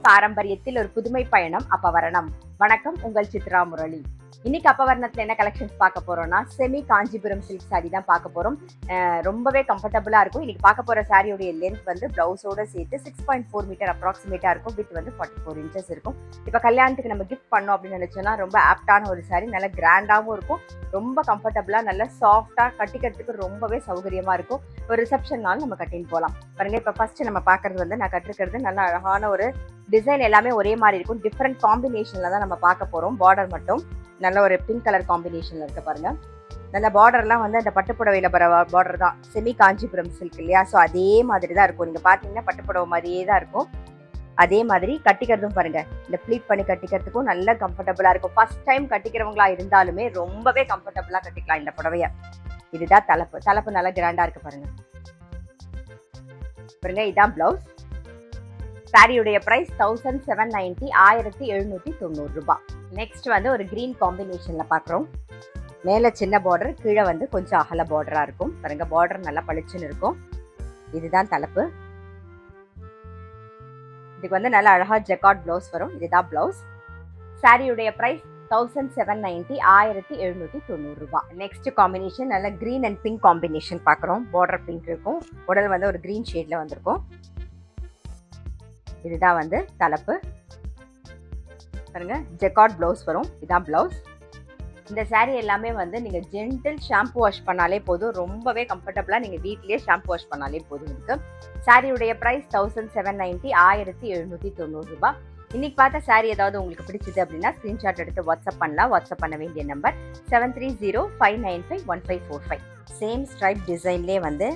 பாரம்பரியத்தில் ஒரு புதுமை பயணம் அப்பவரணம். வணக்கம், உங்கள் சித்ரா முரளி. இன்னைக்கு அப்பவரணத்துல என்ன கலெக்ஷன்ஸ் பார்க்க போறோம்னா, செமி காஞ்சிபுரம் சில்க் சாரி தான் பார்க்க போறோம். ரொம்பவே கம்ஃபர்டபுளா இருக்கும். இன்னைக்கு பார்க்க போற சாரியோடைய லென்த் வந்து பிளவுஸோட சேர்த்து 6.4 மீட்டர் அப்ராக்சிமேட்டா இருக்கும். வித் வந்து 44 இன்ச்சஸ் இருக்கும். இப்ப கல்யாணத்துக்கு நம்ம கிஃப்ட் பண்ணோம் அப்படின்னு நினைச்சோம்னா ரொம்ப ஆப்டான ஒரு சாரி, நல்ல கிராண்டாவும் இருக்கும், ரொம்ப கம்ஃபர்டபுளா, நல்ல சாஃப்டா, கட்டிக்கிறதுக்கு ரொம்பவே சௌகரியமா இருக்கும். ஒரு ரிசப்ஷன்னாலும் நம்ம கட்டின்னு போகலாம். பாருங்க, இப்ப ஃபர்ஸ்ட் நம்ம பாக்குறது வந்து நான் கட்டிருக்கிறது நல்ல அழகான ஒரு டிசைன், எல்லாமே ஒரே மாதிரி இருக்கும். டிஃப்ரெண்ட் காம்பினேஷன்ல தான் நம்ம பார்க்க போறோம். பார்டர் மட்டும் நல்ல ஒரு பிங்க் கலர் காம்பினேஷன்ல இருக்கு பாருங்க. நல்ல பார்டர்லாம் வந்து அந்த பட்டுப்புடவையில பார்டர் தான், செமி காஞ்சிபுரம் சில்க் இல்லையா? ஸோ அதே மாதிரி தான் இருக்கும். நீங்க பாத்தீங்கன்னா பட்டுப்புடவை மாதிரியே தான் இருக்கும். அதே மாதிரி கட்டிக்கிறதும் பாருங்க, இந்த ப்ளீட் பண்ணி கட்டிக்கிறதுக்கும் நல்ல கம்ஃபர்டபுளா இருக்கும். ஃபர்ஸ்ட் டைம் கட்டிக்கிறவங்களா இருந்தாலுமே ரொம்பவே கம்ஃபர்டபுளா கட்டிக்கலாம் இந்த புடவைய. இதுதான் தலைப்பு நல்லா கிராண்டா இருக்கு பாருங்க. பாருங்க, இதான் பிளவுஸ். சாரியுடைய பிரைஸ் 1790, 1790 ரூபாய். நெக்ஸ்ட் வந்து ஒரு கிரீன் காம்பினேஷன்ல பாக்குறோம். மேல சின்ன பார்டர், கீழே வந்து கொஞ்சம் அகல பார்டரா இருக்கும். பாருங்க, பார்டர் நல்லா பளிச்சுன்னு இருக்கும். இதுதான் தலைப்பு. இதுக்கு வந்து நல்ல அழகா ஜெக்கார்ட் பிளவுஸ் வரும். இதுதான் பிளவுஸ். சாரியுடைய பிரைஸ் 1790, 1790 ரூபாய். நெக்ஸ்ட் காம்பினேஷன் நல்ல கிரீன் அண்ட் பிங்க் காம்பினேஷன் பாக்குறோம். பார்டர் பிங்க் இருக்கும், உடல் வந்து ஒரு கிரீன் ஷேட்ல வந்திருக்கும். இதுதான் வந்து தலைப்பு. பாருங்க, ஜெக்கார்ட் பிளவுஸ் வரும். இதான் பிளவுஸ். இந்த சாரீ எல்லாமே வந்து நீங்க ஜென்டில் ஷாம்பு வாஷ் பண்ணாலே போதும், ரொம்பவே கம்ஃபர்டபுளா நீங்க வீட்லயே ஷாம்பு வாஷ் பண்ணாலே போதும். இருக்கு. சாரியுடைய பிரைஸ் 1790, 1790 ரூபாய். இன்னைக்கு பார்த்த சாரி ஏதாவது உங்களுக்கு பிடிச்சது அப்படின்னா ஸ்கிரீன்ஷாட் எடுத்து வாட்ஸ்அப் பண்ணலாம். வாட்ஸ்அப் பண்ண வேண்டிய நம்பர் 7305951545. சேம் ஸ்ட்ரைப் டிசைன்லேயே வந்து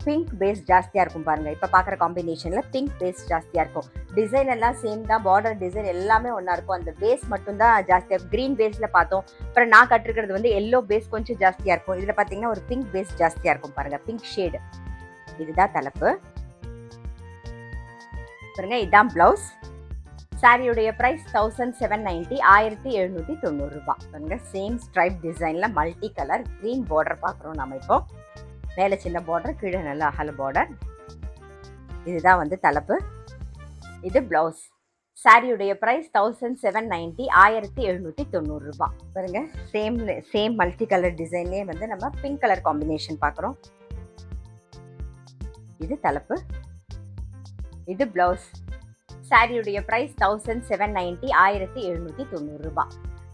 பிங்க் பேஸ் ஜாஸ்தியா இருக்கும் பாருங்க. இப்ப பாக்குற காம்பினேஷன்ல பிங்க் பேஸ் ஜாஸ்தியா இருக்கும். டிசைன் எல்லாம் சேம் தான், பார்டர் டிசைன் எல்லாமே ஒன்னா இருக்கும். அந்த பேஸ் மட்டும் தான் ஜாஸ்தியா இருக்கும். கிரீன் பேஸ்ல பார்த்தோம். அப்புறம் நான் கட்டிருக்கிறது வந்து எல்லோ பேஸ் கொஞ்சம் ஜாஸ்தியா இருக்கும். இதுல பாத்தீங்கன்னா ஒரு பிங்க் பேஸ் ஜாஸ்தியா இருக்கும் பாருங்க, பிங்க் ஷேடு. இதுதான் தலைப்பு. பாருங்க, இதான் பிளவுஸ். சாரியுடைய பிரைஸ் 1790, 1790 ரூபாய். பாருங்க, சேம் ஸ்ட்ரைப் டிசைன்ல மல்டி கலர் கிரீன் பார்டர் பாக்குறோம் நம்ம. இப்போ மேல சின்ன பார்டர், கீழே நல்ல அகல பார்டர். இதுதான் வந்து தலைப்பு. இது பிளவுஸ். சாரியுடைய பிரைஸ் 1790, 1790 ரூபாய். பாருங்க, சேம் மல்டி கலர் டிசைன்லயே வந்து நம்ம பிங்க் கலர் காம்பினேஷன் பாக்குறோம். இது தலைப்பு. இது பிளவுஸ். சாரியுடைய பிரைஸ் 1790, 1790 ரூபாய்.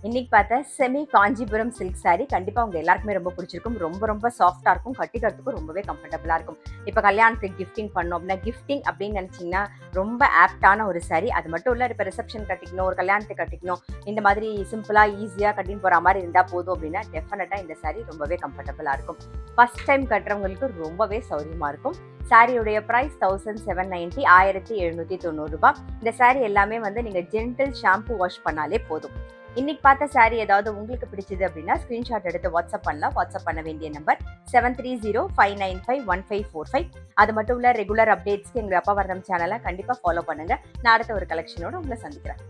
இன்னைக்கு பார்த்த செமி காஞ்சிபுரம் சில்க் சாரி கண்டிப்பா உங்க எல்லாருக்குமே ரொம்ப பிடிச்சிருக்கும். ரொம்ப சாஃப்டா இருக்கும், கட்டிக்கிறதுக்கும் ரொம்பவே கம்ஃபர்டபுளா இருக்கும். இப்ப கல்யாணத்துக்கு கிஃப்டிங் பண்ணோம் அப்படின்னா, கிஃப்டிங் அப்படின்னு நினைச்சீங்கன்னா ரொம்ப ஆப்டான ஒரு சாரி. அது மட்டும் இல்ல, இப்ப ரிசப்ஷன் கட்டிக்கணும், ஒரு கல்யாணத்துக்கு கட்டிக்கணும், இந்த மாதிரி சிம்பிளா ஈஸியா கட்டின்னு போற மாதிரி இருந்தா போதும் அப்படின்னா டெஃபினட்டா இந்த சாரி ரொம்பவே கம்ஃபர்டபுளா இருக்கும். ஃபர்ஸ்ட் டைம் கட்டுறவங்களுக்கு ரொம்பவே சௌரியமா இருக்கும். சாரியுடைய பிரைஸ் 1790, 1790 ரூபாய். இந்த சாரி எல்லாமே வந்து நீங்க ஜென்டில் ஷாம்பு வாஷ் பண்ணாலே போதும். இன்னைக்கு பார்த்த சாரி ஏதாவது உங்களுக்கு பிடிச்சது அப்படின்னா ஸ்கிரீன்ஷாட் எடுத்து வாட்ஸ்அப் பண்ணலாம். வாட்ஸ்அப் பண்ண வேண்டிய நம்பர் 7305951545. அது மட்டும் இல்ல, ரெகுலர் அப்டேட்ஸ்க்கு எங்க அப்பவரணம் சேனலை கண்டிப்பா ஃபாலோ பண்ணுங்க. நான் அடுத்த ஒரு கலெக்ஷனோட உங்களை சந்திக்கிறேன்.